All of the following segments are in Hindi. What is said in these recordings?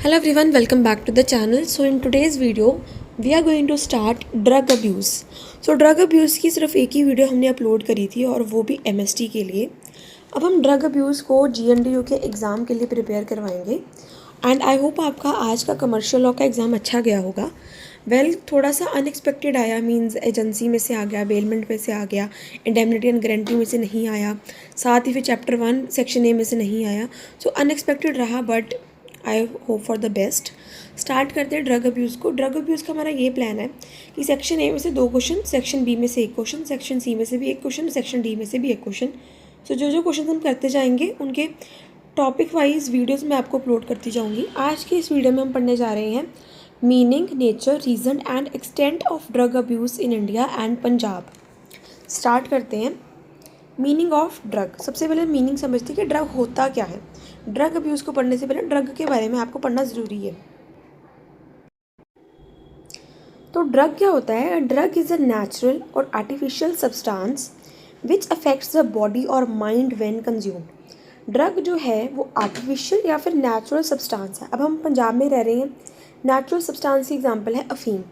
Hello everyone, welcome back to the channel. So in today's video we are going to start drug abuse. So drug abuse की सिर्फ एक ही वीडियो हमने अपलोड करी थी और वो भी MST के लिए. अब हम ड्रग अब्यूज़ को GNDU के एग्ज़ाम के लिए प्रिपेयर करवाएंगे एंड आई होप आपका आज का कमर्शियल लॉ का एग्ज़ाम अच्छा गया होगा. थोड़ा सा अनएक्सपेक्टेड आया, मींस एजेंसी में से आ गया, बेलमेंट में से आ गया, इंडेमनिटी एंड गारंटी में से नहीं आया, साथ ही फिर चैप्टर 1 सेक्शन ए में से नहीं आया. सो अनएक्सपेक्टेड रहा but I hope for the best. Start करते हैं ड्रग अब्यूज़ को. ड्रग अब्यूज़ का हमारा ये प्लान है कि सेक्शन ए में से 2 क्वेश्चन, सेक्शन बी में से 1 क्वेश्चन, सेक्शन सी में से भी 1 क्वेश्चन, सेक्शन डी में से भी 1 क्वेश्चन. सो जो क्वेश्चन हम करते जाएंगे उनके टॉपिक वाइज वीडियोस मैं आपको अपलोड करती जाऊंगी. आज के इस वीडियो में हम पढ़ने जा रहे हैं meaning, nature, reason and extent of drug abuse in India and Punjab. Start करते हैं. Meaning of drug. सबसे पहले मीनिंग समझते हैं कि ड्रग होता क्या है. ड्रग अब्यूज़ को पढ़ने से पहले ड्रग के बारे में आपको पढ़ना ज़रूरी है. तो ड्रग क्या होता है? ड्रग इज़ अ नेचुरल और artificial substance which affects the body or mind when consumed. Drug जो है वो आर्टिफिशियल या फिर नेचुरल सब्सटेंस है. अब हम पंजाब में रह रहे हैं. नेचुरल सब्सटेंस की एग्जांपल है अफीम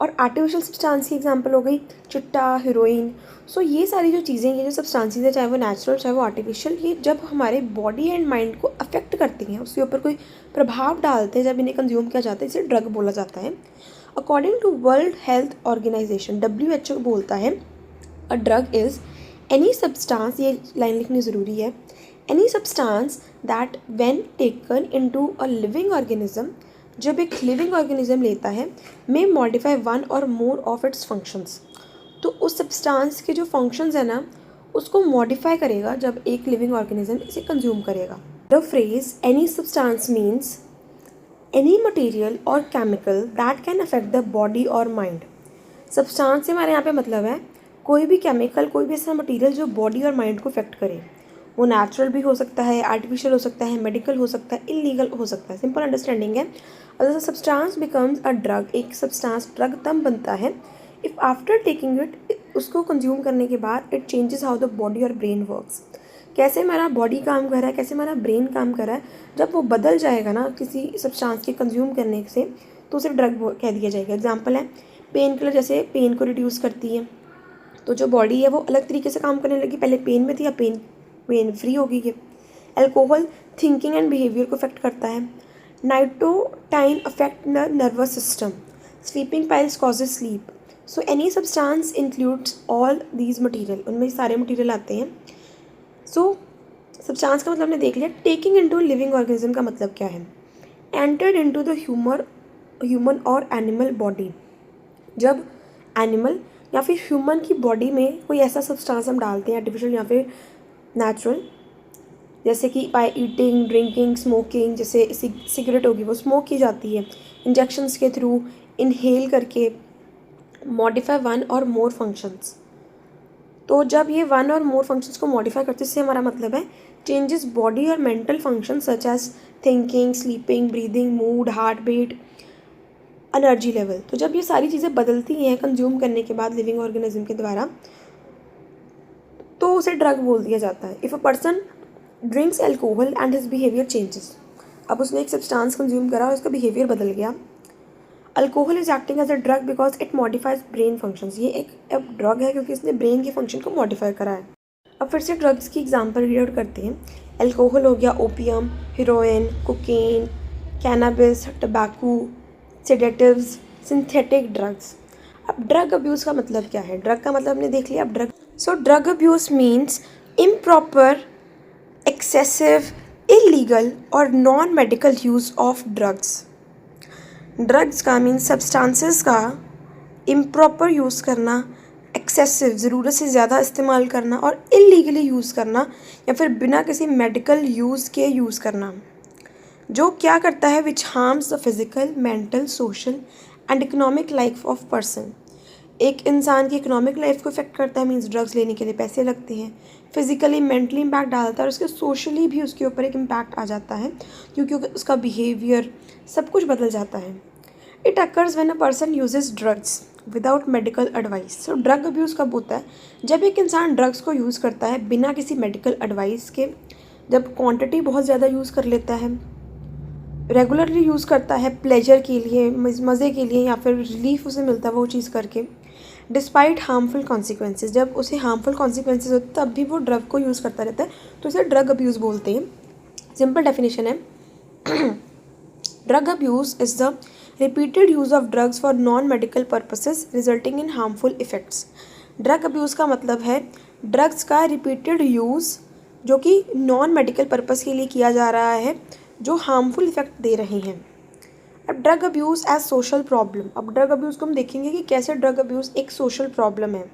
और आर्टिफिशियल सब्सटेंस की एग्जांपल हो गई चिट्टा, हीरोइन. सो ये सारी जो चीज़ें, ये जो सब्सटेंसेस है, चाहे वो नेचुरल चाहे वो आर्टिफिशियल, ये जब हमारे बॉडी एंड माइंड को अफेक्ट करती हैं, उसके ऊपर कोई प्रभाव डालते हैं, जब इन्हें कंज्यूम किया जाता है, इसे ड्रग बोला जाता है. According to World Health Organization WHO बोलता है a drug is any substance, ये लाइन लिखनी ज़रूरी है, any substance that when taken into a living organism, जब एक लिविंग ऑर्गेनिज्म लेता है, मे मॉडिफाई वन और मोर ऑफ इट्स फंक्शंस. तो उस सब्सटेंस के जो फंक्शंस है ना, उसको मॉडिफाई करेगा जब एक लिविंग ऑर्गेनिज्म इसे कंज्यूम करेगा. The phrase any substance means any material or chemical that can affect the body or mind. Substance से हमारे यहाँ पे मतलब है कोई भी केमिकल, कोई भी ऐसा मटेरियल जो बॉडी और माइंड को अफेक्ट करे. वो नेचुरल भी हो सकता है, आर्टिफिशियल हो सकता है, मेडिकल हो सकता है, इलीगल हो सकता है. सिंपल अंडरस्टैंडिंग है. अगर सब्सटेंस बिकम्स अ ड्रग, एक सब्सटेंस ड्रग तब बनता है इफ़ आफ्टर टेकिंग इट, उसको कंज्यूम करने के बाद, it changes how the body और ब्रेन वर्क्स. कैसे हमारा बॉडी काम कर रहा है, कैसे हमारा ब्रेन काम कर रहा है, जब वो बदल जाएगा ना किसी सब्सटेंस के कंज्यूम करने से, तो उसे ड्रग कह दिया जाएगा. एग्जाम्पल है पेन किलर, जैसे पेन को रिड्यूस करती है, तो जो बॉडी है वो अलग तरीके से काम करने लगी. पहले पेन में थी, अब पेन फ्री हो गई है. एल्कोहल थिंकिंग एंड बिहेवियर को अफेक्ट करता है. नाइट्रोटाइन affect the nervous system. Sleeping pills causes sleep. So any substance includes all these material, उनमें सारे मटीरियल आते हैं. सो सब्सटेंस का मतलब हमने देख लिया. टेकिंग इनटू लिविंग ऑर्गेनिज्म का मतलब क्या है? एंटर्ड इनटू द ह्यूमन और एनिमल बॉडी. जब एनिमल या फिर ह्यूमन की बॉडी में कोई ऐसा सब्सटेंस हम डालते हैं, आर्टिफिशियल या फिर नेचुरल, जैसे कि बाय ईटिंग, ड्रिंकिंग, स्मोकिंग, जैसे सिगरेट होगी वो स्मोक की जाती है, इंजेक्शंस के थ्रू, इनहेल करके, मॉडिफाई वन और मोर फंक्शंस. तो जब ये वन और मोर फंक्शंस को मॉडिफाई करते हैं, इससे हमारा मतलब है चेंजेस बॉडी और mental function such as thinking, sleeping, breathing, mood, heart beat, energy level. तो जब ये सारी चीज़ें बदलती हैं कंज्यूम करने के बाद लिविंग ऑर्गेनिज्म के द्वारा, तो उसे ड्रग बोल दिया जाता है. If a person drinks alcohol and his behaviour changes. अब उसने एक सब्सटेंस कंज्यूम करा और उसका बिहेवियर बदल गया. Alcohol is acting as a drug because it modifies brain functions. ये एक ड्रग है क्योंकि इसने ब्रेन के फंक्शन को मॉडिफाई करा है. अब फिर से ड्रग्स की एग्जांपल रीड आउट करते हैं. अल्कोहल हो गया opium, heroine, cocaine, cannabis, tobacco, sedatives, synthetic drugs. अब ड्रग अब्यूज़ का मतलब क्या है? ड्रग का मतलब हमने देख लिया. अब drug abuse means improper, excessive, illegal और non medical use of drugs. Drugs का मीन्स सब्सटेंसेस का इम्प्रॉपर यूज़ करना, एक्सेसिव, ज़रूरत से ज़्यादा इस्तेमाल करना, और इलीगली यूज़ करना या फिर बिना किसी मेडिकल यूज़ के यूज़ करना. जो क्या करता है? Which harms the physical, mental, social and economic life of person. एक इंसान की इकोनॉमिक लाइफ को इफेक्ट करता है, मीन्स ड्रग्स लेने के लिए पैसे लगते हैं. फिजिकली, मेंटली इम्पैक्ट डालता है और उसके सोशली भी उसके ऊपर एक इम्पैक्ट आ जाता है क्योंकि उसका बिहेवियर सब कुछ बदल जाता है. It occurs when a person uses drugs without medical advice. So drug abuse कब होता है? जब एक इंसान ड्रग्स को यूज़ करता है बिना किसी मेडिकल एडवाइस के, जब क्वांटिटी बहुत ज़्यादा यूज़ कर लेता है, रेगुलरली यूज़ करता है प्लेजर के लिए, मज़े के लिए, या फिर रिलीफ उसे मिलता है वो चीज़ करके, डिस्पाइट हार्मफुल कॉन्सिक्वेंसेज, जब उसे हार्मफुल कॉन्सिक्वेंसेज होते तब भी वो ड्रग को यूज़ करता रहता है, तो इसे ड्रग अब्यूज़ बोलते हैं। सिंपल डेफिनेशन है, drug abuse is the repeated use of drugs for non medical purposes resulting in harmful effects. Drug abuse का मतलब है ड्रग्स का रिपीटेड यूज़ जो कि नॉन मेडिकल पर्पस के लिए किया जा रहा है, जो हार्मफुल इफ़ेक्ट दे रहे हैं। अब drug abuse as social problem, अब ड्रग अब्यूज़ को हम देखेंगे कि कैसे ड्रग अब्यूज़ एक सोशल प्रॉब्लम है।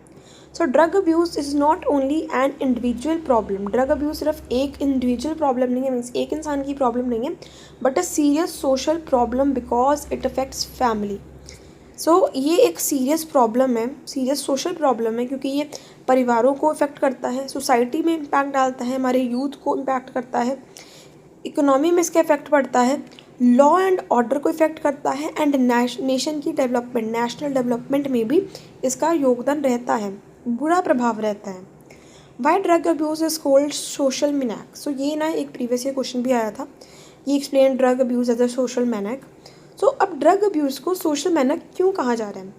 So drug abuse is not only an individual problem, drug abuse सिर्फ एक इंडिविजुअल प्रॉब्लम नहीं है, मीन्स एक इंसान की प्रॉब्लम नहीं है, but a serious social problem because it affects family. So ये एक सीरियस प्रॉब्लम है, सीरियस सोशल प्रॉब्लम है, क्योंकि ये परिवारों को इफ़ेक्ट करता है, सोसाइटी में इम्पैक्ट डालता है, हमारे यूथ को इम्पैक्ट करता है, इकोनॉमी में इसका इफेक्ट पड़ता है, लॉ एंड ऑर्डर को इफेक्ट करता है, एंड नेशन की डेवलपमेंट, नेशनल डेवलपमेंट में भी इसका योगदान रहता है, बुरा प्रभाव रहता है। Why drug abuse is called social menace. So ये ना एक प्रीवियस ईयर क्वेश्चन भी आया था, ये explain drug abuse as a social menace. So अब ड्रग अब्यूज़ को सोशल मैनैक क्यों कहा जा रहा है,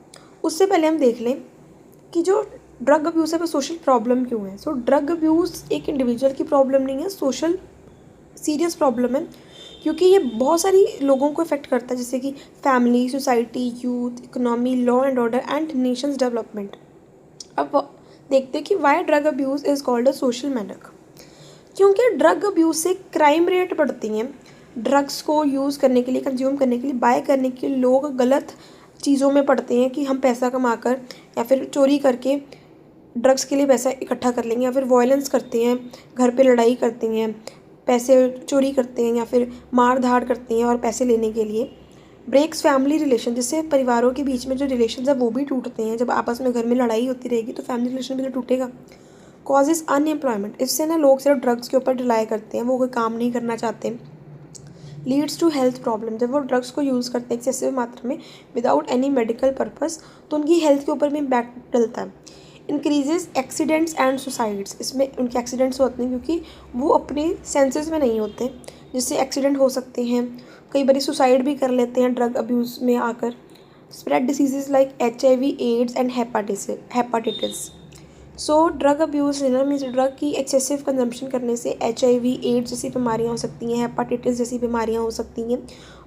उससे पहले हम देख लें कि जो ड्रग अब्यूज़ है वो सोशल प्रॉब्लम क्यों है। सो ड्रग अब्यूज़ एक इंडिविजुअल की प्रॉब्लम नहीं है, सोशल सीरियस प्रॉब्लम है, क्योंकि ये बहुत सारी लोगों को इफेक्ट करता है, जैसे कि family, society, youth, economy, law and order and nations development. अब देखते हैं कि why drug abuse is called a social menace. क्योंकि ड्रग अब्यूज़ से क्राइम रेट बढ़ती हैं, ड्रग्स को यूज़ करने के लिए, कंज्यूम करने के लिए, बाय करने के लिए लोग गलत चीज़ों में पड़ते हैं कि हम पैसा कमाकर या फिर चोरी करके ड्रग्स के लिए पैसा इकट्ठा कर लेंगे, या फिर वायलेंस करते हैं, घर पे लड़ाई करते हैं, पैसे चोरी करते हैं, या फिर मार धाड़ करते हैं और पैसे लेने के लिए। ब्रेक्स फैमिली रिलेशन, जिससे परिवारों के बीच में जो रिलेशन है वो भी टूटते हैं, जब आपस में घर में लड़ाई होती रहेगी तो फैमिली रिलेशन भी तो टूटेगा। कॉजेज अनएम्प्लॉयमेंट, इससे ना लोग सिर्फ ड्रग्स के ऊपर रिलाई करते हैं, वो कोई काम नहीं करना चाहते। लीड्स टू हेल्थ प्रॉब्लम, जब वो ड्रग्स को यूज़ करते हैं एक्सेसिव मात्रा में विदाउट एनी मेडिकल पर्पस, तो उनकी हेल्थ के ऊपर भी इम्पैक्ट डलता है। इंक्रीजेज एक्सीडेंट्स एंड सुसाइड्स, इसमें उनके एक्सीडेंट्स होते हैं क्योंकि वो अपने सेंसेस में नहीं होते, जिससे एक्सीडेंट हो सकते हैं, कई बार सुसाइड भी कर लेते हैं ड्रग अब्यूज़ में आकर। Spread diseases like HIV, AIDS and hepatitis. So drug abuse लेना मीन्स ड्रग की एक्सेसिव कंजम्पशन करने से HIV, एड्स जैसी बीमारियाँ हो सकती हैं, हेपाटाइटिस जैसी बीमारियाँ हो सकती हैं,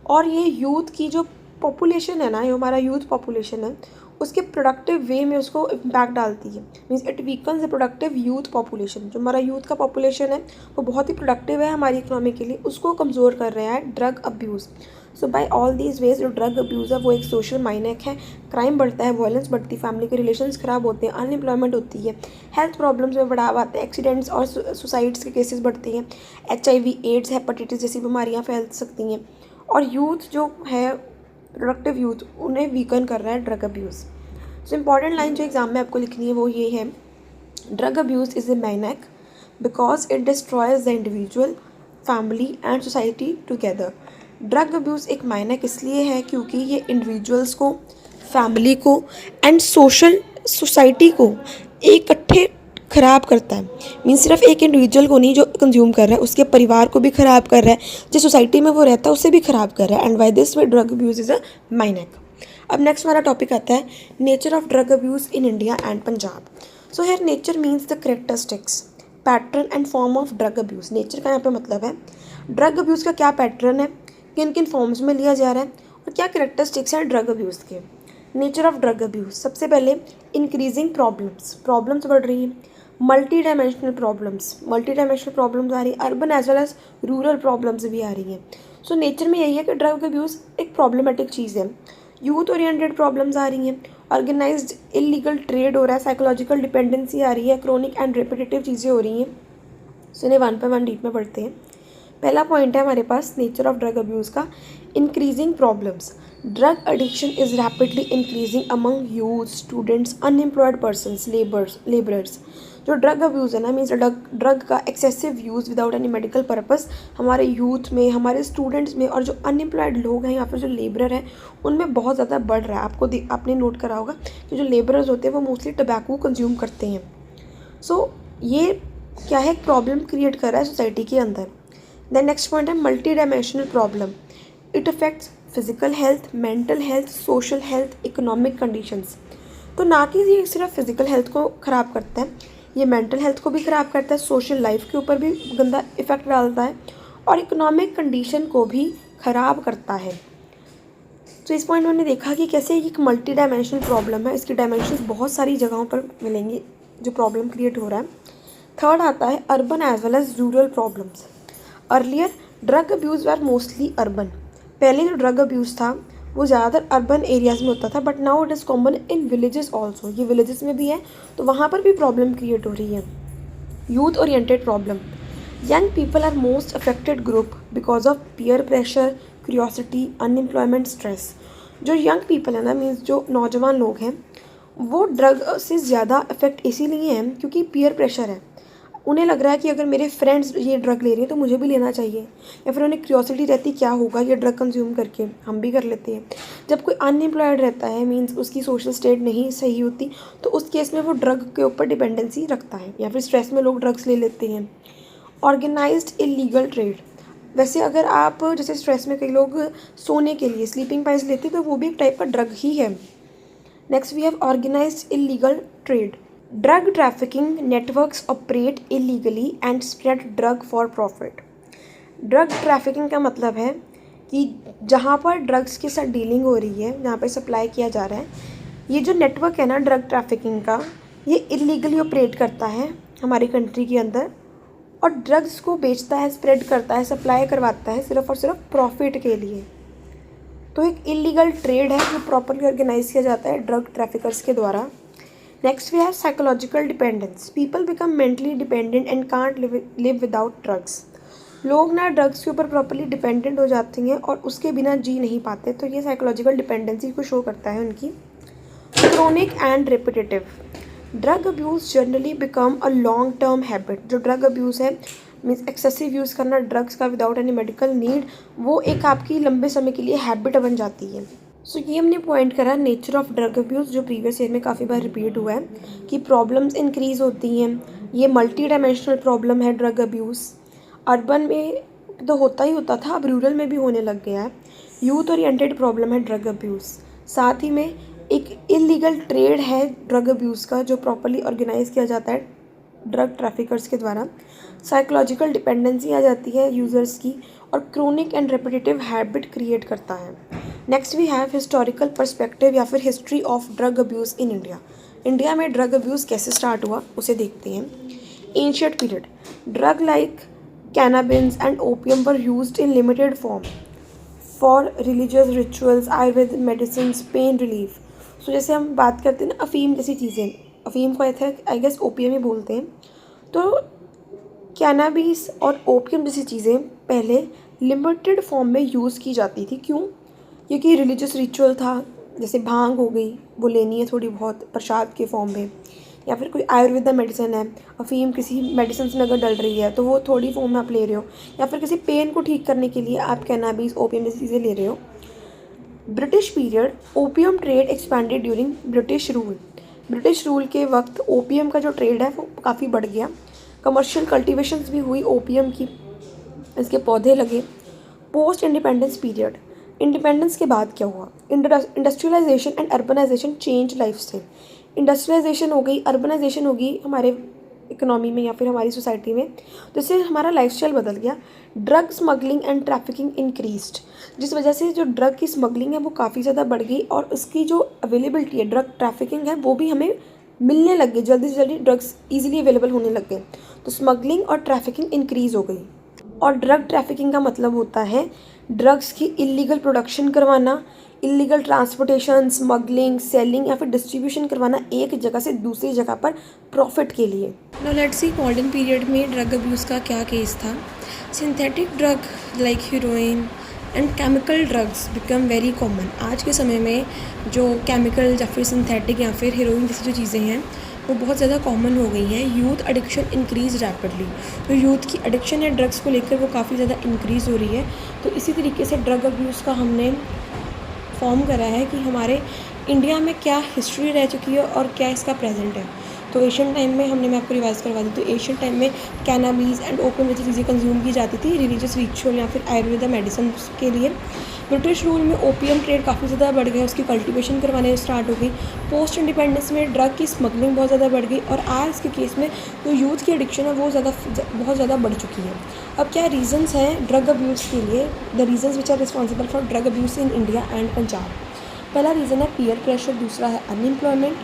और ये यूथ की जो पॉपुलेशन है ना, ये हमारा यूथ पॉपुलेशन है, उसके प्रोडक्टिव वे में उसको इम्पैक्ट डालती है, means it weakens the productive youth population. जो हमारा यूथ का पॉपुलेशन है वो बहुत ही प्रोडक्टिव है हमारी इकोनॉमी के लिए, उसको कमज़ोर कर रहा है drug abuse. So by all these ways जो ड्रग अब्यूज़ है वो एक सोशल माइनक है, क्राइम बढ़ता है, वायलेंस बढ़ती है, फैमिली के रिलेशंस ख़राब होते हैं, अनएम्प्लॉयमेंट होती है, हेल्थ प्रॉब्लम्स में बढ़ावा आता है, एक्सीडेंट्स और सुसाइड्स के केसेस बढ़ते हैं, HIV, एड्स, हेपाटाइटिस जैसी बीमारियाँ फैल सकती हैं, और यूथ जो है प्रोडक्टिव यूथ उन्हें वीकन कर रहा है drug abuse. So important line जो एग्ज़ाम में आपको लिखनी है वो ये है, drug abuse is a menace because it destroys the individual, family and society together. Drug abuse एक मैनैक इसलिए है क्योंकि ये इंडिविजुअल्स को, फैमिली को एंड सोसाइटी को इकट्ठे ख़राब करता है। मीन्स सिर्फ एक इंडिविजुअल को नहीं जो कंज्यूम कर रहा है, उसके परिवार को भी ख़राब कर रहा है, जिस सोसाइटी में वो रहता है उसे भी ख़राब कर रहा है, and by this way drug abuse is a menace. अब नेक्स्ट हमारा टॉपिक आता है nature of drug abuse in India and Punjab. So here nature means the characteristics, pattern and form of drug abuse. Nature का यहाँ पे मतलब है ड्रग अब्यूज़ का क्या पैटर्न है, किन किन फॉर्म्स में लिया जा रहा है, और क्या करेक्टरिस्टिक्स हैं ड्रग अब्यूज़ के। नेचर ऑफ ड्रग अब्यूज़, सबसे पहले इंक्रीजिंग प्रॉब्लम्स बढ़ रही हैं, मल्टी डायमेंशनल प्रॉब्लम्स आ रही है, urban as well as rural problems भी आ रही हैं। सो नेचर में यही है कि ड्रग अब्यूज़ एक प्रॉब्लमेटिक चीज़ है, यूथ ओरिएंटेड प्रॉब्लम्स आ रही हैं, ऑर्गेनाइज्ड इलीगल ट्रेड हो रहा है, साइकोलॉजिकल डिपेंडेंसी आ रही है, क्रोनिक एंड रिपीटेटिव चीज़ें हो रही हैं। सो इन्हें 1 पे 1 डीप में पढ़ते हैं। पहला पॉइंट है हमारे पास नेचर ऑफ ड्रग अब्यूज़ का, increasing problems. Drug addiction is rapidly increasing among youth, students, unemployed persons, labourers. जो ड्रग अब्यूज़ है ना, मीन्स ड्रग का excessive use without any medical purpose हमारे यूथ में, हमारे स्टूडेंट्स में, और जो अनएम्प्लॉयड लोग हैं या फिर जो लेबरर हैं उनमें बहुत ज़्यादा बढ़ रहा है। आपने नोट करा होगा कि जो लेबरर्स होते हैं वो मोस्टली टबैको कंज्यूम करते हैं। सो ये क्या है, प्रॉब्लम क्रिएट कर रहा है सोसाइटी के अंदर। देन नेक्स्ट पॉइंट है multi dimensional problem. It affects physical health, mental health, social health, economic conditions. तो ना कि ये सिर्फ फिजिकल हेल्थ को ख़राब करता है, ये मेंटल हेल्थ को भी ख़राब करता है, सोशल लाइफ के ऊपर भी गंदा इफ़ेक्ट डालता है और इकोनॉमिक कंडीशन को भी ख़राब करता है। तो इस पॉइंट में हमने देखा कि कैसे एक मल्टी डायमेंशनल प्रॉब्लम है, इसकी डायमेंशंस बहुत सारी जगहों पर मिलेंगी जो प्रॉब्लम क्रिएट हो रहा है। थर्ड आता है urban as well as rural problems. Earlier drug abuse were mostly urban. पहले जो ड्रग अब्यूज़ था वो ज़्यादातर अर्बन एरियाज़ में होता था, but now it is common in villages also. ये विलेजेस में भी है तो वहाँ पर भी प्रॉब्लम क्रिएट हो रही है। Youth oriented problem. Young people are most affected group because of peer pressure, curiosity, unemployment, stress. जो यंग पीपल है ना, मीन्स जो नौजवान लोग हैं, वो ड्रग से ज़्यादा इफेक्ट इसीलिए हैं क्योंकि पीयर प्रेशर है। उन्हें लग रहा है कि अगर मेरे फ्रेंड्स ये ड्रग ले रहे हैं तो मुझे भी लेना चाहिए, या फिर उन्हें क्यूरियोसिटी रहती क्या होगा ये ड्रग कंज्यूम करके, हम भी कर लेते हैं। जब कोई अनएम्प्लॉयड रहता है, मीन्स उसकी सोशल स्टेट नहीं सही होती, तो उस केस में वो ड्रग के ऊपर डिपेंडेंसी रखता है, या फिर स्ट्रेस में लोग ड्रग्स ले लेते हैं। Organised illegal trade. वैसे अगर आप जैसे स्ट्रेस में कई लोग सोने के लिए स्लीपिंग पाइल्स लेते हैं तो वो भी एक टाइप का ड्रग ही है। Next we have organised illegal trade. Drug trafficking networks operate illegally and spread drug for profit. Drug trafficking का मतलब है कि जहाँ पर ड्रग्स के साथ डीलिंग हो रही है, जहाँ पर सप्लाई किया जा रहा है, ये जो नेटवर्क है ना ड्रग ट्रैफिकिंग का, ये इलीगली ऑपरेट करता है हमारी कंट्री के अंदर और ड्रग्स को बेचता है, स्प्रेड करता है, सप्लाई करवाता है सिर्फ और सिर्फ प्रॉफिट के लिए। तो एक इलीगल ट्रेड है जो प्रॉपरली ऑर्गेनाइज किया जाता है ड्रग ट्रैफिकर्स के द्वारा। Next we have psychological dependence. People become mentally dependent and can't live without drugs. लोग ना ड्रग्स के ऊपर प्रॉपरली डिपेंडेंट हो जाते हैं और उसके बिना जी नहीं पाते, तो ये साइकोलॉजिकल डिपेंडेंसी को शो करता है उनकी। Chronic and repetitive. Drug abuse generally become a long term habit. जो ड्रग अब्यूज़ है मीन्स एक्सेसिव यूज़ करना ड्रग्स का विदाउट एनी मेडिकल नीड, वो एक आपकी लंबे समय के लिए हैबिट बन जाती है। सो ये हमने पॉइंट करा नेचर ऑफ ड्रग अब्यूज़, जो प्रीवियस ईयर में काफ़ी बार रिपीट हुआ है कि प्रॉब्लम्स इंक्रीज़ होती हैं। ये मल्टी डायमेंशनल प्रॉब्लम है ड्रग अब्यूज़। अर्बन में तो होता ही होता था, अब रूरल में भी होने लग गया है। यूथ ओरिएंटेड प्रॉब्लम है ड्रग अब्यूज़। साथ ही में एक इलीगल ट्रेड है ड्रग अब्यूज़ का जो प्रॉपरली ऑर्गेनाइज किया जाता है ड्रग ट्रैफिकर्स के द्वारा। साइकोलॉजिकल डिपेंडेंसी आ जाती है यूज़र्स की और chronic and repetitive habit create करता है। Next we have historical perspective या फिर history of drug abuse in India. India में ड्रग अब्यूज़ कैसे स्टार्ट हुआ उसे देखते हैं। Ancient period. Drug like cannabis and opium were used in limited form for religious rituals, Ayurveda medicine, pain relief. So जैसे हम बात करते हैं ना अफ़ीम जैसी चीज़ें, अफ़ीम को आई गेस ओपियम ही बोलते हैं। तो कैनाबिस और ओपियम जैसी चीज़ें पहले लिमिटेड फॉर्म में यूज़ की जाती थी। क्यों? क्योंकि रिलीजियस रिचुअल था, जैसे भांग हो गई, वो लेनी है थोड़ी बहुत प्रसाद के फॉर्म में, या फिर कोई आयुर्वेदा मेडिसिन है, अफ़ीम किसी मेडिसिन में अगर डल रही है तो वो थोड़ी फॉर्म में आप ले रहे हो, या फिर किसी पेन को ठीक करने के लिए आप कैनाबिस, ओपियम जैसी चीज़ें ले रहे हो। British period. Opium trade expanded during British rule. British rule के वक्त ओपियम का जो ट्रेड है वो काफ़ी बढ़ गया। कमर्शियल कल्टीवेशंस भी हुई ओपियम की, इसके पौधे लगे। Post independence period. इंडिपेंडेंस के बाद क्या हुआ? Industrialisation and urbanisation change lifestyle. Industrialisation हो गई, अर्बनाइजेशन हो गई हमारे इकोनॉमी में या फिर हमारी सोसाइटी में, तो इससे हमारा लाइफस्टाइल बदल गया। Drug smuggling and trafficking increased, जिस वजह से जो ड्रग की स्मगलिंग है वो काफ़ी ज़्यादा बढ़ गई और उसकी जो अवेलेबिलिटी है, ड्रग ट्रैफिकिंग है, वो भी हमें मिलने लग गई, जल्दी से जल्दी ड्रग्स ईजिली अवेलेबल होने लग गए, तो स्मगलिंग और ट्रैफिकिंग इंक्रीज़ हो गई। और ड्रग ट्रैफिकिंग का मतलब होता है ड्रग्स की इलीगल प्रोडक्शन करवाना, इलीगल ट्रांसपोर्टेशन, स्मगलिंग, सेलिंग या फिर डिस्ट्रीब्यूशन करवाना एक जगह से दूसरी जगह पर प्रॉफिट के लिए। Now let's see modern period में ड्रग अब्यूज़ का क्या केस था। Synthetic drug like heroine and chemical drugs become very common. आज के समय में जो केमिकल या फिर सिंथेटिक या फिर हीरोइन जैसी जो चीज़ें हैं वो बहुत ज़्यादा कॉमन हो गई हैं। Youth addiction increase rapidly. तो यूथ की एडिक्शन है ड्रग्स को लेकर वो काफ़ी ज़्यादा इंक्रीज़ हो रही है। तो इसी तरीके से ड्रग अब्यूज़ का हमने फॉर्म करा है कि हमारे इंडिया में क्या हिस्ट्री रह चुकी है और क्या इसका प्रेजेंट है। तो एशियन टाइम में मैं आपको रिवाइज़ करवा दी, तो एशियन टाइम में कैनाबिस एंड ओपियम जैसी चीज़ें कंज्यूम की जाती थी रिलीजियस रिचुअल या फिर आयुर्वेदा मेडिसिन के लिए। ब्रिटिश रूल में ओपीएम ट्रेड काफ़ी ज़्यादा बढ़ गया, उसकी कल्टीवेशन करवाने स्टार्ट हो गई। पोस्ट इंडिपेंडेंस में ड्रग की स्मगलिंग बहुत ज़्यादा बढ़ गई और आज के केस में जो यूथ की एडिक्शन है वो बहुत ज़्यादा बढ़ चुकी है। अब क्या रीजंस हैं ड्रग अब्यूज़ के लिए? The reasons which are responsible for drug abuse in India and Punjab. पहला रीज़न है पीयर प्रेशर, दूसरा है अनएम्प्लॉयमेंट,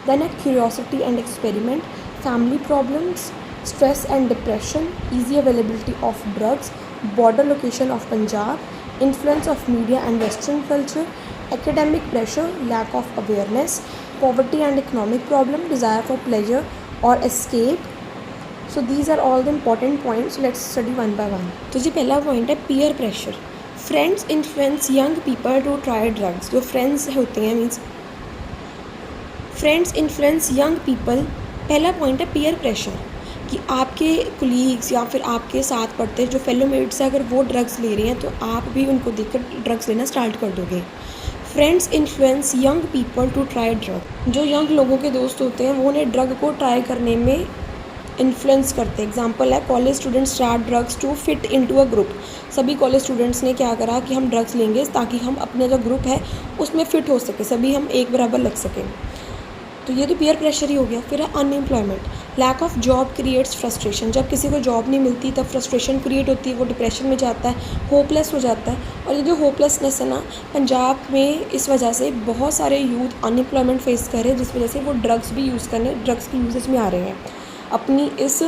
देन है curiosity and experiment, family problems, stress and depression, easy availability of drugs, border location of Punjab, influence of media and Western culture, academic pressure, lack of awareness, poverty and economic problem, desire for pleasure or escape. So these are all the important points. Let's study one by one. तो जी पहला पॉइंट है peer pressure. Friends influence young people to try drugs. जो friends होते हैं means friends influence young people. पहला पॉइंट है peer pressure कि आपके कोलीग्स या फिर आपके साथ पढ़ते जो फेलो मेट्स हैं अगर वो ड्रग्स ले रहे हैं तो आप भी उनको देखकर ड्रग्स लेना स्टार्ट कर दोगे। Friends influence young people to try drug. जो यंग लोगों के दोस्त होते हैं वो उन्हें ड्रग को ट्राई करने में इन्फ्लुएंस करते हैं। एग्जाम्पल है college students start drugs to fit into a group. सभी कॉलेज स्टूडेंट्स ने क्या करा कि हम ड्रग्स लेंगे ताकि हम अपना जो ग्रुप है उसमें फ़िट हो सके, सभी हम एक बराबर लग सकें। तो ये तो पीयर प्रेशर ही हो गया। फिर है unemployment. Lack of job creates frustration. जब किसी को जॉब नहीं मिलती तब फ्रस्ट्रेशन क्रिएट होती है, वो डिप्रेशन में जाता है, होपलेस हो जाता है। और ये जो होपलेसनेस है ना, पंजाब में इस वजह से बहुत सारे यूथ अनएम्प्लॉयमेंट फेस कर रहे हैं, जिस वजह से वो ड्रग्स भी यूज़ करने, ड्रग्स की यूजेज में आ रहे हैं अपनी इस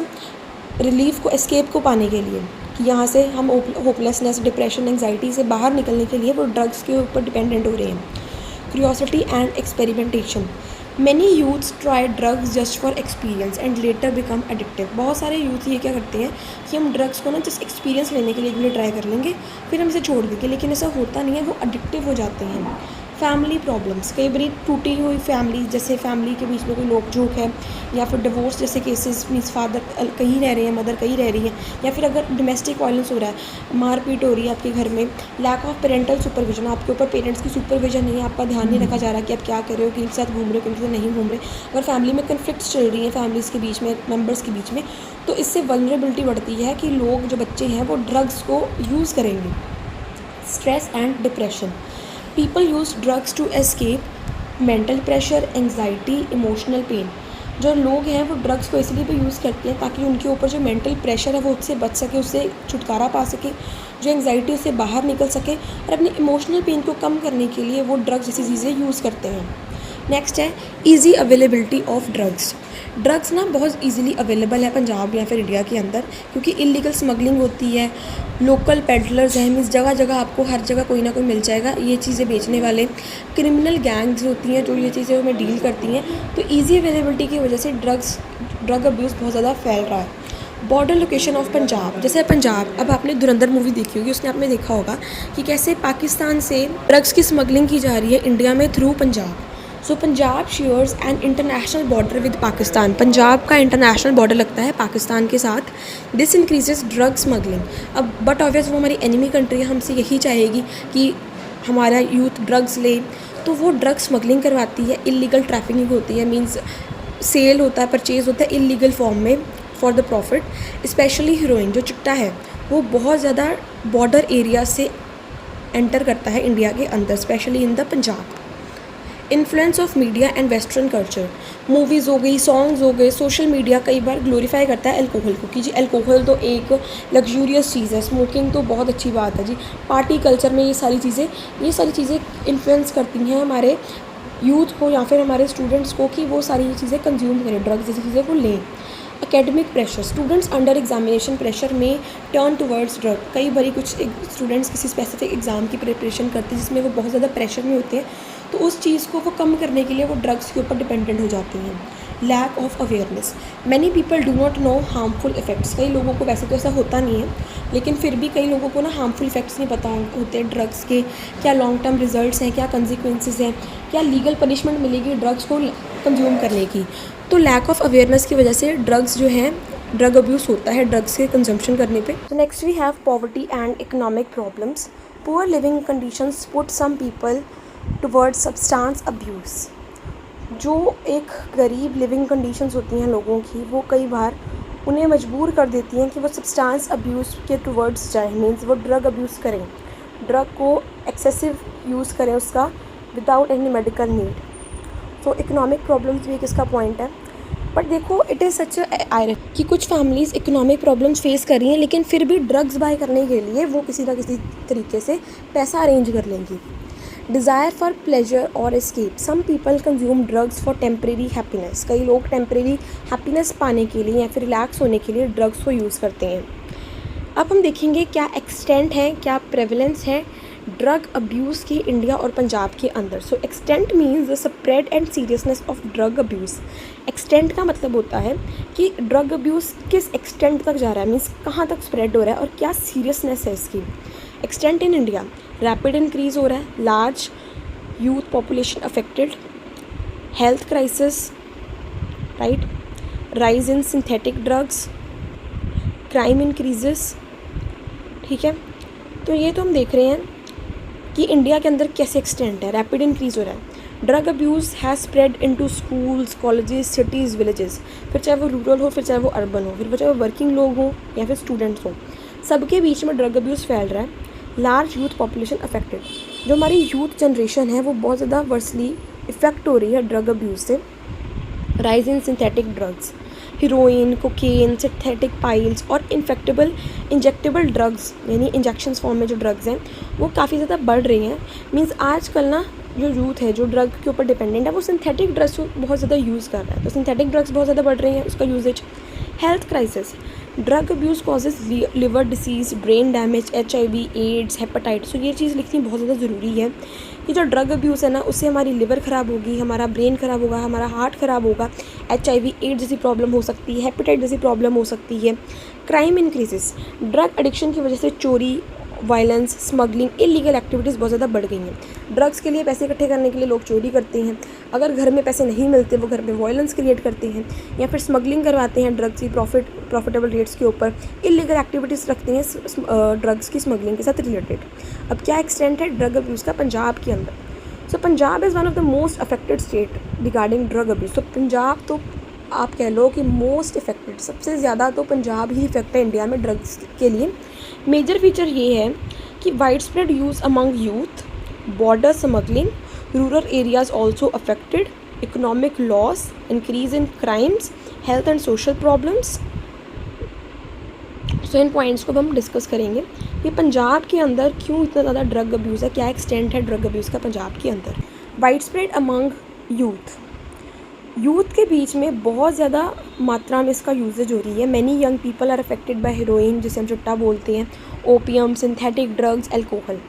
रिलीफ को, एस्केप को पाने के लिए कि यहाँ से हम होपलेसनेस, डिप्रेशन, एंग्जाइटी से बाहर निकलने के लिए वो ड्रग्स के ऊपर डिपेंडेंट हो रहे हैं। Curiosity and experimentation. Many youths try drugs just for experience and later become addictive. बहुत सारे यूथ ये क्या करते हैं कि हम ड्रग्स को ना जस्ट एक्सपीरियंस लेने के लिए ट्राई कर लेंगे, फिर हम इसे छोड़ देंगे, लेकिन ऐसा होता नहीं है, वो एडिक्टिव हो जाते हैं। Family problems. कई बार टूटी हुई फैमिली, जैसे फैमिली के बीच में कोई नोक झोंक है या फिर डिवोर्स जैसे केसेस, मीन्स फादर कहीं रह रहे हैं, मदर कहीं रह रही है, या फिर अगर डोमेस्टिक वायलेंस हो रहा है, मारपीट हो रही है आपके घर में, लैक ऑफ पेरेंटल सुपरविजन। आपके ऊपर पेरेंट्स की सुपरविजन नहीं है, आपका ध्यान नहीं रखा जा रहा कि आप क्या कर रहे हो, किनके साथ घूम रहे हो, किनके साथ नहीं घूम रहे। अगर फैमिली में कन्फ्लिक्ट्स चल रही हैं फैमिलीज़ के बीच में, मेम्बर्स के बीच में, तो इससे वल्नरेबिलिटी बढ़ती है कि लोग, जो बच्चे हैं, वो ड्रग्स को यूज़ करेंगे। Stress and depression. People use drugs to escape mental pressure, anxiety, emotional pain. जो लोग हैं वो ड्रग्स को इसलिए भी यूज़ करते हैं ताकि उनके ऊपर जो मेंटल प्रेशर है वो उससे बच सके, उससे छुटकारा पा सके, जो एंग्जाइटी उससे बाहर निकल सके, और अपने इमोशनल पेन को कम करने के लिए वो ड्रग्स जैसी चीज़ें यूज़ करते हैं। नेक्स्ट है easy availability of drugs. Drugs ना बहुत इजीली अवेलेबल है पंजाब या फिर इंडिया के अंदर, क्योंकि इलीगल स्मगलिंग होती है, लोकल पेडलर्स हैं, मीन्स जगह जगह आपको हर जगह कोई ना कोई मिल जाएगा ये चीज़ें बेचने वाले। क्रिमिनल गैंग्स होती हैं जो ये चीज़ें उनमें डील करती हैं, तो ईजी अवेलेबिलिटी की वजह से ड्रग अब्यूज़ बहुत ज़्यादा फैल रहा है। Border location of Punjab. जैसे पंजाब, अब आपने धुरंधर मूवी देखी होगी, उसने आपने देखा होगा कि कैसे पाकिस्तान से ड्रग्स की स्मगलिंग की जा रही है इंडिया में through Punjab. So Punjab shares an international border with Pakistan. Punjab का इंटरनेशनल बॉर्डर लगता है पाकिस्तान के साथ। This increases drug smuggling. अब बट ऑब्वियस वो हमारी एनिमी कंट्री है, हमसे यही चाहेगी कि हमारा यूथ ड्रग्स ले, तो वो ड्रग स्मगलिंग करवाती है, इलीगल ट्रैफिकिंग होती है, मीन्स सेल होता है, परचेज़ होता है इलीगल फॉर्म में for the profit. Specially heroine जो चिट्टा है वो बहुत ज़्यादा बॉर्डर एरिया से एंटर करता है इंडिया के अंदर, specially in the Punjab. Influence of media and western culture. Movies हो गई, सॉन्ग्स हो गए, सोशल मीडिया कई बार ग्लोरीफाई करता है अल्कोहल को कि जी अल्कोहल तो एक लग्जूरियस चीज़ है, स्मोकिंग तो बहुत अच्छी बात है जी। पार्टी कल्चर में ये सारी चीज़ें इन्फ्लुएंस करती हैं हमारे यूथ को या फिर हमारे स्टूडेंट्स को कि वो सारी चीज़ें कंज्यूम करें, ड्रग्स जैसी चीज़ें वो लें। Academic pressure. Students under examination pressure में टर्न टुवर्ड्स ड्रग। कई बार कुछ स्टूडेंट्स किसी स्पेसिफिक एग्ज़ाम की प्रिपरेशन करते हैं जिसमें वो बहुत ज़्यादा प्रेशर में होते हैं, तो उस चीज़ को वो कम करने के लिए वो ड्रग्स के ऊपर डिपेंडेंट हो जाती हैं। Lack of awareness. Many people do not know harmful effects. कई लोगों को, वैसे तो ऐसा होता नहीं है, लेकिन फिर भी कई लोगों को ना हार्मफुल इफ़ेक्ट्स नहीं पता होते हैं ड्रग्स के, क्या लॉन्ग टर्म रिजल्ट्स हैं, क्या कंसिक्वेंसेस हैं, क्या लीगल पनिशमेंट मिलेगी ड्रग्स को कंज्यूम करने की। तो लैक ऑफ अवेयरनेस की वजह से ड्रग्स जो हैं, ड्रग अब्यूज़ होता है ड्रग्स के कंजम्पशन करने पे। तो next we have poverty and economic problems. Poor living conditions put some people towards substance abuse. जो एक गरीब लिविंग कंडीशंस होती हैं लोगों की, वो कई बार उन्हें मजबूर कर देती हैं कि वो सब्सटेंस अब्यूज़ के टुवर्ड्स जाएँ, मीन्स वो ड्रग अब्यूज़ करें, ड्रग को एक्सेसिव यूज़ करें उसका विदाउट एनी मेडिकल नीड। तो इकोनॉमिक प्रॉब्लम्स भी एक इसका पॉइंट है। बट देखो इट इज़ सच आयरन कि कुछ फैमिलीज़ इकोनॉमिक प्रॉब्लम्स फेस कर रही हैं लेकिन फिर भी ड्रग्स बाय करने के लिए वो किसी ना किसी तरीके से पैसा अरेंज कर लेंगी। डिज़ायर फॉर प्लेजर और escape, some people consume drugs for temporary happiness, कई लोग टेम्प्रेरी हैप्पीनेस पाने के लिए या फिर रिलैक्स होने के लिए ड्रग्स को यूज़ करते हैं। अब हम देखेंगे क्या एक्सटेंट है, क्या प्रेवलेंस है ड्रग अब्यूज़ की इंडिया और पंजाब के अंदर। So extent means the spread and seriousness of drug abuse. Extent का मतलब होता है कि ड्रग अब्यूज़ किस एक्सटेंट तक जा रहा है, मीन्स कहाँ तक स्प्रेड हो रहा है और क्या सीरियसनेस है इसकी। Extent in India, rapid increase हो रहा है, large youth population affected, health crisis, right, rise in synthetic drugs, crime increases. ठीक है, तो ये तो हम देख रहे हैं कि इंडिया के अंदर कैसे एक्सटेंट है, रैपिड इंक्रीज़ हो रहा है। Drug abuse has spread into schools, colleges, cities, villages, फिर चाहे वो रूरल हो, फिर चाहे वो अर्बन हो, फिर चाहे वो वर्किंग लोग हों या फिर स्टूडेंट्स हों, सबके बीच में ड्रग अब्यूज़ फैल रहा है। लार्ज यूथ पॉपुलेशन अफेक्टेड, जो हमारी यूथ जनरेशन है वो बहुत ज़्यादा वर्सली इफ़ेक्ट हो रही है ड्रग अब्यूज़ से। Rise in synthetic drugs, heroine, cocaine, synthetic piles और इन्फेक्टेबल इंजेक्टेबल ड्रग्स यानी इंजेक्शंस फॉर्म में जो ड्रग्स हैं वो काफ़ी ज़्यादा बढ़ रही हैं। मींस आजकल ना जो यूथ है जो ड्रग के ऊपर डिपेंडेंट है वो सिंथेटिक ड्रग्स बहुत ज़्यादा यूज़ कर रहा है, तो सिंथेटिक ड्रग्स बहुत ज़्यादा बढ़ रही हैं उसका usage. Health crisis, drug abuse causes liver disease, brain damage, HIV, AIDS, hepatitis. तो ये चीज़ लिखनी बहुत ज़्यादा ज़रूरी है कि जो ड्रग अब्यूज़ है ना उससे हमारी लिवर ख़राब होगी, हमारा ब्रेन ख़राब होगा, हमारा हार्ट ख़राब होगा, HIV, एड्स जैसी प्रॉब्लम हो सकती है, हेपेटाइटिस जैसी प्रॉब्लम हो सकती है। क्राइम इंक्रीजेस, ड्रग एडिक्शन की वजह से चोरी, वायलेंस, स्मगलिंग, इलीगल एक्टिविटीज़ बहुत ज़्यादा बढ़ गई हैं। ड्रग्स के लिए पैसे इकट्ठे करने के लिए लोग चोरी करते हैं, अगर घर में पैसे नहीं मिलते वो घर में वायलेंस क्रिएट करते हैं या फिर स्मगलिंग करवाते हैं ड्रग्स की प्रॉफिटेबल रेट्स के ऊपर, इलीगल एक्टिविटीज़ रखते हैं ड्रग्स की स्मगलिंग के साथ रिलेटेड। अब क्या एक्सटेंट है ड्रग अब्यूज़ का पंजाब के अंदर। So Punjab is one of the most affected state regarding drug abuse. तो पंजाब तो आप कह लो कि मोस्ट इफेक्टेड, सबसे ज़्यादा तो पंजाब ही इफेक्ट है इंडिया में ड्रग्स के लिए। मेजर फीचर ये है कि wide spread use among youth, border smuggling, rural areas also affected, economic loss, increase in crimes, health and social problems. So in points को हम डिस्कस करेंगे कि पंजाब के अंदर क्यों इतना ज़्यादा ड्रग अब्यूज़ है, क्या एक्सटेंट है ड्रग अब्यूज़ का पंजाब के अंदर। वाइड स्प्रेड अमंग यूथ के बीच में बहुत ज़्यादा मात्रा में इसका यूजेज हो रही है। Many young people are affected by heroin, जिसे हम चुट्टा बोलते हैं, opium, synthetic drugs, alcohol.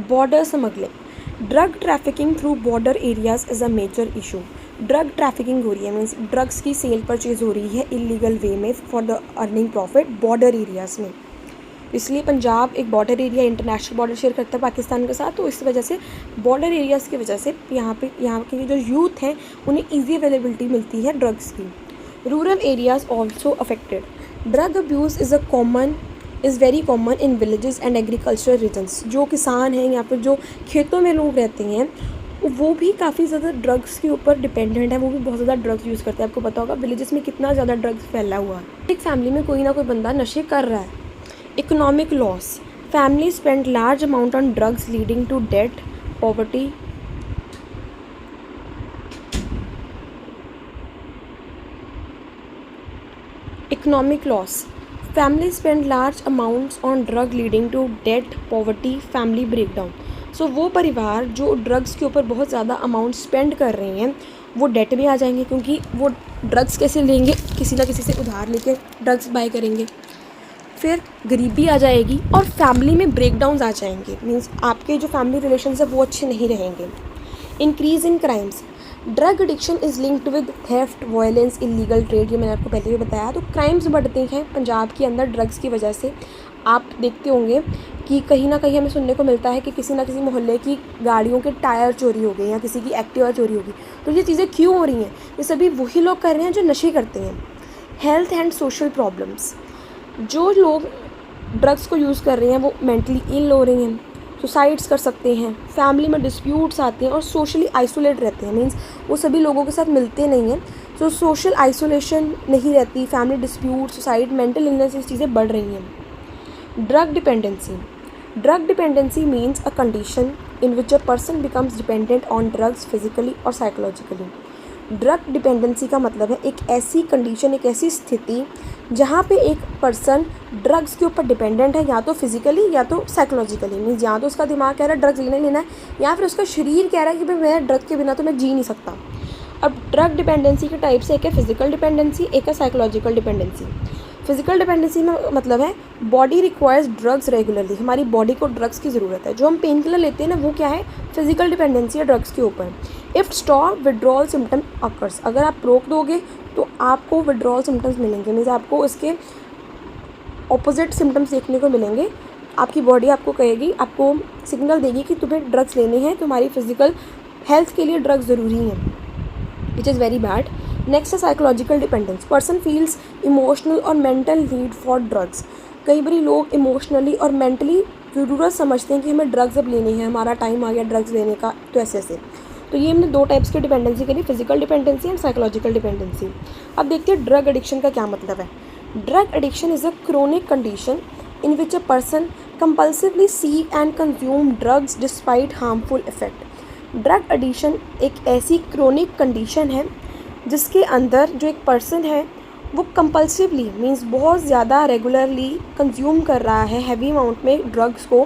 Border smuggling, drug trafficking through border areas is a major issue. Drug trafficking हो रही है, मीन्स ड्रग्स की सेल परचेज हो रही है इलीगल वे में for the earning profit border areas में। इसलिए पंजाब एक border area, international border share करता है पाकिस्तान के साथ, तो इस वजह से बॉर्डर एरियाज़ की वजह से यहाँ के जो यूथ हैं उन्हें ईजी अवेलेबिलिटी मिलती है ड्रग्स की। Rural areas also affected. Drug abuse is very common in villages and agricultural regions. जो किसान हैं या फिर जो खेतों में लोग रहते हैं वो भी काफ़ी ज़्यादा ड्रग्स के ऊपर डिपेंडेंट है, वो भी बहुत ज़्यादा ड्रग्स यूज़ करते हैं। आपको पता होगा विलेजेस में कितना ज़्यादा ड्रग्स फैला हुआ है। एक फैमिली में कोई ना कोई बंदा नशे कर रहा है। Economic loss, family spend large amount on drugs leading to debt, poverty. Economic loss, family spend large amounts on drug leading to debt, poverty, family breakdown. So वो परिवार जो ड्रग्स के ऊपर बहुत ज़्यादा अमाउंट स्पेंड कर रहे हैं वो डेट में आ जाएंगे, क्योंकि वो ड्रग्स कैसे लेंगे, किसी ना किसी से उधार लेके ड्रग्स बाय करेंगे, फिर गरीबी आ जाएगी और फैमिली में ब्रेकडाउन्स आ जाएंगे, मींस आपके जो फैमिली रिलेशंस है वो अच्छे नहीं रहेंगे। Increase in crimes, drug addiction is linked with theft, violence, illegal trade, ये मैंने आपको पहले भी बताया। तो क्राइम्स बढ़ते हैं पंजाब के अंदर ड्रग्स की वजह से। आप देखते होंगे कि कहीं ना कहीं हमें सुनने को मिलता है कि किसी ना किसी मोहल्ले की गाड़ियों के टायर चोरी हो गए या किसी की एक्टिवा चोरी होगी। तो ये चीज़ें क्यों हो रही हैं, ये सभी वही लोग कर रहे हैं जो नशे करते हैं। हेल्थ एंड सोशल प्रॉब्लम्स, जो लोग ड्रग्स को यूज़ कर रहे हैं वो मेंटली इल हो रही हैं, सुसाइड्स कर सकते हैं, फैमिली में डिस्प्यूट्स आते हैं और सोशली आइसोलेट रहते हैं, मींस वो सभी लोगों के साथ मिलते नहीं हैं, तो सोशल आइसोलेशन नहीं रहती, family dispute, suicide, mental illness, ये चीज़ें बढ़ रही हैं। Drug dependency, drug dependency means a condition in which a person becomes dependent on drugs physically और साइकोलॉजिकली। ड्रग डिपेंडेंसी का मतलब है एक ऐसी कंडीशन, एक ऐसी स्थिति जहाँ पे एक पर्सन ड्रग्स के ऊपर डिपेंडेंट है, या तो फिजिकली या तो साइकोलॉजिकली। मीन्स या तो उसका दिमाग कह रहा है ड्रग्स लेना है, या फिर उसका शरीर कह रहा है कि भाई मैं ड्रग के बिना तो मैं जी नहीं सकता। अब ड्रग डिपेंडेंसी के टाइप से एक है फिजिकल डिपेंडेंसी, एक है साइकोलॉजिकल डिपेंडेंसी। फिजिकल डिपेंडेंसी में मतलब है बॉडी रिक्वायर्स ड्रग्स रेगुलरली, हमारी बॉडी को ड्रग्स की ज़रूरत है। जो हम पेन किलर लेते हैं ना, वो क्या है, फिजिकल डिपेंडेंसी है ड्रग्स के ऊपर। If stop withdrawal symptom occurs, अगर आप रोक दोगे तो आपको विड्रॉल सिम्टम्स मिलेंगे। मीन्स आपको इसके ऑपोजिट सिम्टम्स देखने को मिलेंगे। आपकी बॉडी आपको कहेगी, आपको सिग्नल देगी कि तुम्हें ड्रग्स लेने हैं, तुम्हारी फिजिकल हेल्थ के लिए ड्रग्स ज़रूरी हैं, which is very bad. Next है psychological dependence. Person feels emotional और मेंटल नीड फॉर ड्रग्स। कई बार लोग इमोशनली और मेंटली ज़रूरत समझते हैं कि हमें ड्रग्स अब लेनी है, हमारा टाइम आ गया ड्रग्स लेने का, तो ऐसे। तो ये हमने दो टाइप्स की डिपेंडेंसी करी, physical dependency and psychological dependency. अब देखते हैं ड्रग एडिक्शन का क्या मतलब है। Drug addiction is a chronic condition in which a person compulsively seek and consume drugs despite harmful effect. Drug addiction एक ऐसी क्रोनिक कंडीशन है जिसके अंदर जो एक पर्सन है वो कंपल्सिवली मीन्स बहुत ज़्यादा रेगुलरली कंज्यूम कर रहा है हैवी अमाउंट में ड्रग्स को,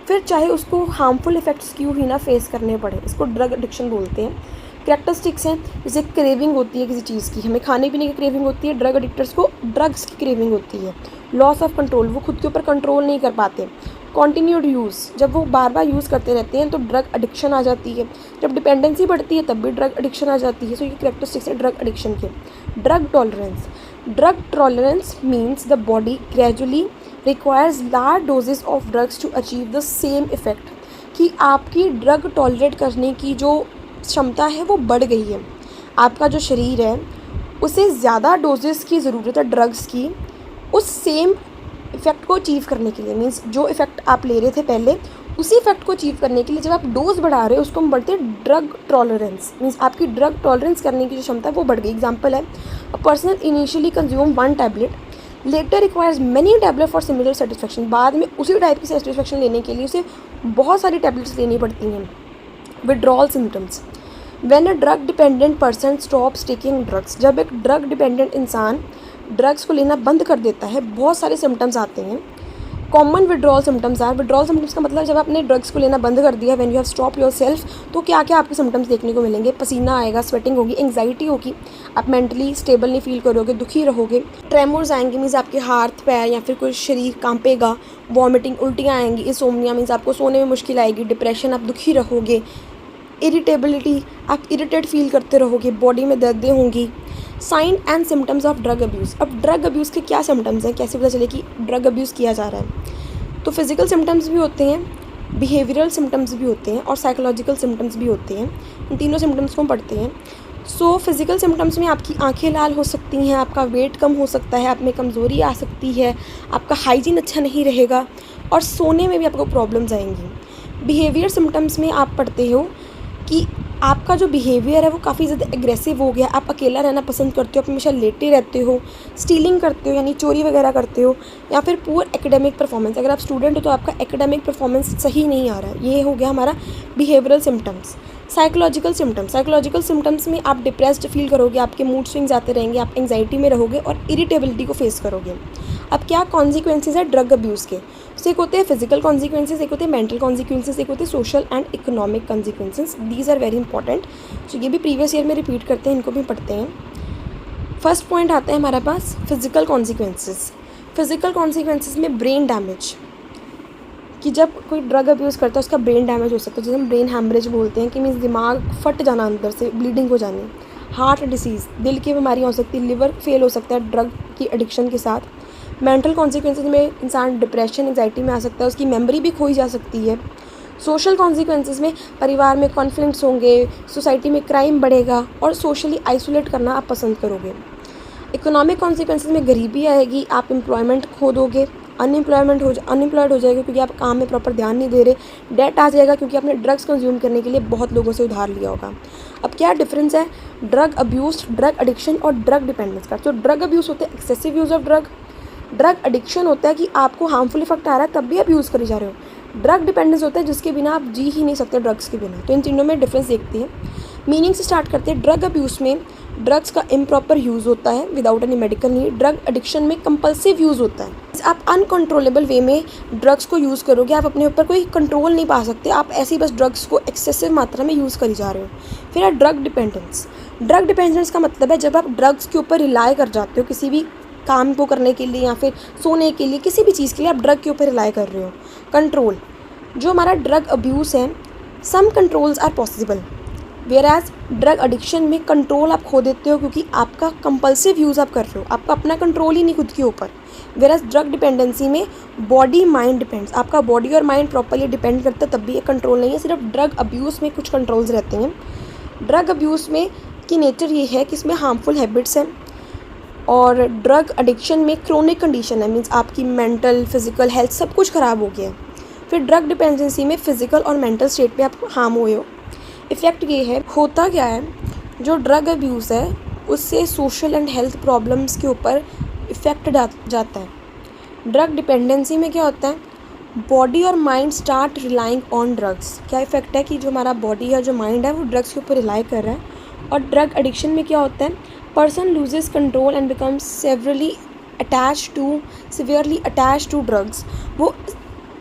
फिर चाहे उसको हार्मफुल इफ़ेक्ट्स क्यों ही ना फेस करने पड़े। इसको ड्रग एडिक्शन बोलते हैं। कैरेक्टरिस्टिक्स हैं, जैसे क्रेविंग होती है किसी चीज़ की, हमें खाने पीने की क्रेविंग होती है, ड्रग एडिक्टर्स को ड्रग्स की क्रेविंग होती है। लॉस ऑफ कंट्रोल, वो खुद के ऊपर कंट्रोल नहीं कर पाते। कॉन्टीन्यूड यूज़, जब वो बार बार यूज़ करते रहते हैं तो ड्रग एडिक्शन आ जाती है। जब डिपेंडेंसी बढ़ती है तब भी ड्रग एडिक्शन आ जाती है। सो ये कैरेक्टरिस्टिक्स है ड्रग एडिक्शन के। Drug tolerance, drug tolerance means the body gradually requires large doses of drugs to achieve the same effect. कि आपकी ड्रग टॉलरेट करने की जो क्षमता है वो बढ़ गई है, आपका जो शरीर है उसे ज़्यादा डोजेस की ज़रूरत है ड्रग्स की, उस सेम इफ़ेक्ट को अचीव करने के लिए। मीन्स जो इफ़ेक्ट आप ले रहे थे पहले, उसी इफ़ेक्ट को अचीव करने के लिए जब आप डोज बढ़ा रहे हो उसको हम बढ़ते हैं ड्रग टॉलरेंस। मीन्स आपकी ड्रग टॉलरेंस करने की जो क्षमता है वो बढ़ गई। एग्जाम्पल है, a person initially consume 1 tablet, later requires many tablet for similar satisfaction. बाद में उसी टाइप की सेटिस्फेक्शन लेने के लिए उसे बहुत सारी टैबलेट्स लेनी पड़ती हैं। Withdrawal symptoms, when a drug dependent person stops taking drugs, जब एक ड्रग डिपेंडेंट इंसान ड्रग्स को लेना बंद कर देता है, बहुत सारे सिम्टम्स आते हैं। Common withdrawal symptoms are, withdrawal symptoms का मतलब जब आपने ड्रग्स को लेना बंद कर दिया, when you have stop your self, तो क्या क्या आपके सिम्टम्स देखने को मिलेंगे। पसीना आएगा, स्वेटिंग होगी, एंग्जाइटी होगी, आप मेंटली स्टेबल नहीं फील करोगे, दुखी रहोगे। ट्रेमोर्स आएंगे, मीन्स आपके हाथ पैर या फिर कोई शरीर कांपेगा। वॉमिटिंग, उल्टियाँ आएंगी। इंसोम्निया मीन्स आपको सोने में मुश्किल आएगी। डिप्रेशन, आप दुखी रहोगे। इरिटेबिलिटी, आप इरिटेट फील करते रहोगे। बॉडी में दर्दें होंगी। Sign and symptoms of drug abuse. अब ड्रग अब्यूज़ के क्या सिम्टम्स हैं, कैसे पता चले कि ड्रग अब्यूज़ किया जा रहा है। तो फिजिकल सिम्टम्स भी होते हैं, बिहेवियरल सिम्टम्स भी होते हैं और साइकोलॉजिकल सिम्टम्स भी होते हैं। इन तीनों सिम्टम्स को हम पढ़ते हैं। सो फिजिकल सिम्टम्स में आपकी आंखें लाल हो सकती हैं, आपका वेट कम हो सकता है, आप में कमज़ोरी आ सकती है, आपका हाइजीन अच्छा नहीं रहेगा और सोने में भी आपको प्रॉब्लम्स आएंगी। बिहेवियर सिम्टम्स में आप पढ़ते हो कि आपका जो बिहेवियर है वो काफ़ी ज़्यादा एग्रेसिव हो गया, आप अकेला रहना पसंद करते हो, आप हमेशा लेटे रहते हो, स्टीलिंग करते हो यानी चोरी वगैरह करते हो, या फिर पुअर एकेडमिक परफॉर्मेंस, अगर आप स्टूडेंट हो तो आपका एकेडमिक परफॉर्मेंस सही नहीं आ रहा है। ये हो गया हमारा behavioural symptoms. Psychological symptoms, psychological symptoms में आप डिप्रेस्ड फील करोगे, आपके मूड स्विंग्स आते रहेंगे, आप एंग्जाइटी में रहोगे और इरिटेबिलिटी को फेस करोगे। अब क्या कॉन्सिक्वेंसेज है ड्रग अब्यूज़ के, तो एक होते हैं फिजिकल कॉन्सिक्वेंसेज, एक होते हैं मेंटल कॉन्सिक्वेंसेज, एक होते हैं social and economic consequences. These are very important. तो ये भी प्रीवियस ईयर में रिपीट करते हैं, इनको भी पढ़ते हैं। फर्स्ट पॉइंट आता है हमारे पास फिजिकल कॉन्सिक्वेंसेज। फिजिकल कॉन्सिक्वेंसेज में ब्रेन डैमेज, कि जब कोई ड्रग अब्यूज़ करता है उसका ब्रेन डैमेज हो सकता है, जिसे हम ब्रेन हैमरेज बोलते हैं, कि मीन्स दिमाग फट जाना, अंदर से ब्लीडिंग हो जानी। हार्ट डिसीज़, दिल की बीमारियाँ हो सकती है, लिवर फेल हो सकता है ड्रग की एडिक्शन के साथ। मेंटल कॉन्सिक्वेंसेज में इंसान डिप्रेशन, एंग्जाइटी में आ सकता है, उसकी मेमोरी भी खोई जा सकती है। सोशल कॉन्सिक्वेंसेज में परिवार में कॉन्फ्लिक्ट्स होंगे, सोसाइटी में क्राइम बढ़ेगा और सोशली आइसोलेट करना आप पसंद करोगे। इकोनॉमिक कॉन्सिक्वेंसेज में गरीबी आएगी, आप एम्प्लॉयमेंट खो दोगे, अनएम्प्लॉयड हो जाएगा क्योंकि आप काम में प्रॉपर ध्यान नहीं दे रहे। डेट आ जाएगा क्योंकि आपने ड्रग्स कंज्यूम करने के लिए बहुत लोगों से उधार लिया होगा। अब क्या डिफरेंस है ड्रग अब्यूज़, ड्रग एडिक्शन और ड्रग डिपेंडेंस का। तो ड्रग अब्यूज़ होता है excessive use of drug. Drug addiction होता है कि आपको हार्मफुल इफेक्ट आ रहा है तब भी आप यूज़ करे जा रहे हो। ड्रग डिपेंडेंस होता है जिसके बिना आप जी ही नहीं सकते ड्रग्स के बिना। तो इन तीनों में डिफरेंस देखते हैं। मीनिंग से स्टार्ट करते हैं। ड्रग अब्यूज़ में ड्रग्स का इम्प्रॉपर यूज़ होता है without any medical need. Drug addiction में कंपल्सिव यूज़ होता है। आप अनकंट्रोलेबल वे में ड्रग्स को यूज़ करोगे, आप अपने ऊपर कोई कंट्रोल नहीं पा सकते, आप ऐसे ही बस ड्रग्स को एक्सेसिव मात्रा में यूज़ करी जा रहे हो। फिर है ड्रग डिपेंडेंस। ड्रग डिपेंडेंस का मतलब है जब आप ड्रग्स के ऊपर रिलाई कर जाते हो, किसी भी काम को करने के लिए या फिर सोने के लिए, किसी भी चीज़ के लिए आप ड्रग के ऊपर रिलाई कर रहे हो। कंट्रोल, जो हमारा ड्रग अब्यूज़ है, some controls are possible, whereas drug addiction में कंट्रोल आप खो देते हो क्योंकि आपका कंपल्सिव यूज़ आप कर रहे हो, आपका अपना कंट्रोल ही नहीं खुद के ऊपर। वेयर एज ड्रग डिपेंडेंसी में बॉडी माइंड डिपेंड्स, आपका body or mind properly depend करता है, तब भी ये कंट्रोल नहीं है। सिर्फ ड्रग अब्यूज़ में कुछ कंट्रोल्स रहते हैं। ड्रग अब्यूज़ में की नेचर ये है कि इसमें हार्मफुल हैबिट्स हैं, और ड्रग एडिक्शन में क्रोनिक कंडीशन है, मीन्स आपकी मेंटल फिजिकल हेल्थ सब कुछ ख़राब हो गया है। फिर ड्रग डिपेंडेंसी में फ़िज़िकल और मेंटल स्टेट पे आप हार्म हुए हो। इफ़ेक्ट ये है, होता क्या है, जो ड्रग अब्यूज़ है उससे सोशल एंड हेल्थ प्रॉब्लम्स के ऊपर इफ़ेक्ट जाता है। ड्रग डिपेंडेंसी में क्या होता है, body or mind start relying on drugs. क्या इफ़ेक्ट है कि जो हमारा बॉडी है, जो माइंड है, वो ड्रग्स के ऊपर रिलाई कर रहा है। और ड्रग एडिक्शन में क्या होता है, person loses control and becomes severely severely attached to drugs. वो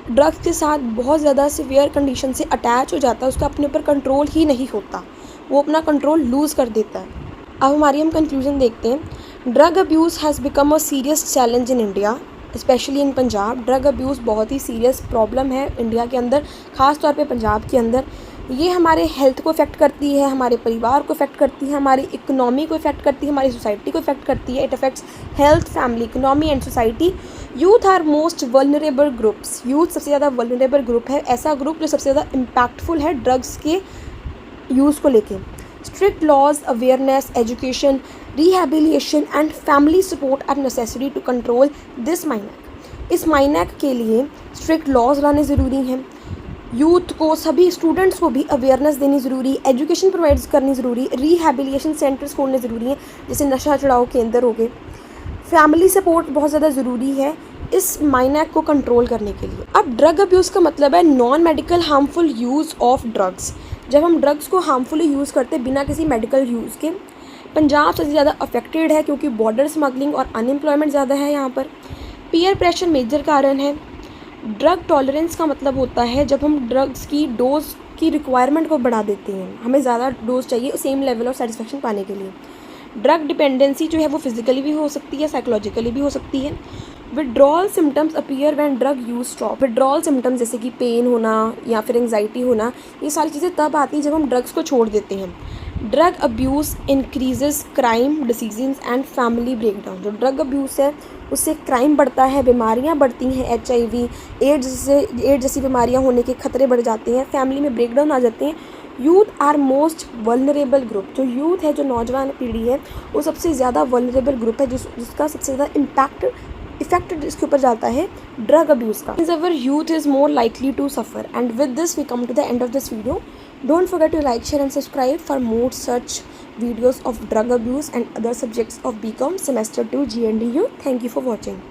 ड्रग्स के साथ बहुत ज़्यादा सिवियर कंडीशन से अटैच हो जाता है, उसका अपने ऊपर कंट्रोल ही नहीं होता, वो अपना कंट्रोल लूज़ कर देता है। अब हम कंक्लूजन देखते हैं। Drug abuse has become a serious challenge in India, specially in Punjab. Drug abuse बहुत ही सीरियस प्रॉब्लम है इंडिया के अंदर, ख़ास तौर पे पंजाब के अंदर। ये हमारे हेल्थ को इफ़ेक्ट करती है, हमारे परिवार को इफ़ेक्ट करती है, हमारी इकोनॉमी को इफ़ेक्ट करती है, हमारी सोसाइटी को इफ़ेक्ट करती है। It affects health, family, economy and society. Youth are most vulnerable groups. Youth सबसे ज़्यादा वल्नरेबल ग्रुप है, ऐसा ग्रुप जो सबसे ज़्यादा इम्पैक्टफुल है ड्रग्स के यूज़ को लेके। Strict laws, awareness, education, rehabilitation and family support are necessary to control this menace. इस माइनैक के लिए स्ट्रिक्ट लॉज लाने ज़रूरी हैं, यूथ को, सभी स्टूडेंट्स को भी अवेयरनेस देनी ज़रूरी, एजुकेशन प्रोवाइड करनी ज़रूरी, रिहेबिलिटेशन सेंटर्स खोलने ज़रूरी हैं जैसे नशा छुड़ाओ केंद्र हो गए। फैमिली सपोर्ट बहुत ज़्यादा ज़रूरी है इस माइनैक को कंट्रोल करने के लिए। अब ड्रग अब्यूज़ का मतलब है non medical harmful use of drugs. जब हम ड्रग्स को हार्मफुली यूज़ करते हैं बिना किसी मेडिकल यूज़ के। पंजाब सबसे ज़्यादा अफेक्टेड है क्योंकि बॉर्डर स्मगलिंग और अनएम्प्लॉयमेंट ज़्यादा है यहाँ पर। पीयर प्रेशर मेजर कारण है। ड्रग टॉलरेंस का मतलब होता है जब हम ड्रग्स की डोज की रिक्वायरमेंट को बढ़ा देते हैं, हमें ज़्यादा डोज चाहिए सेम लेवल ऑफ सेटिस्फेक्शन पाने के लिए। ड्रग डिपेंडेंसी जो है वो फिजिकली भी हो सकती है, साइकोलॉजिकली भी हो सकती है। Withdrawal symptoms appear when drug use stop. Withdrawal symptoms जैसे कि पेन होना या फिर एंग्जाइटी होना, ये सारी चीज़ें तब आती हैं जब हम ड्रग्स को छोड़ देते हैं। Drug abuse increases crime, diseases and family breakdown. जो ड्रग अब्यूज़ है उससे क्राइम बढ़ता है, बीमारियां बढ़ती हैं, HIV, एड्स जैसी बीमारियां होने के खतरे बढ़ जाते हैं, फैमिली में ब्रेकडाउन आ जाते हैं। Youth are most vulnerable group. जो यूथ है, जो नौजवान पीढ़ी है, वो सबसे ज़्यादा वल्नरेबल ग्रुप है, जिसका सबसे ज़्यादा इफेक्ट इसके ऊपर जाता है ड्रग अब्यूज़ का। Our youth is more likely to suffer. And with this we come to the end of this video. Don't forget to like, share and subscribe for more such videos of drug abuse and other subjects of BCom Semester 2 GNDU. Thank you for watching.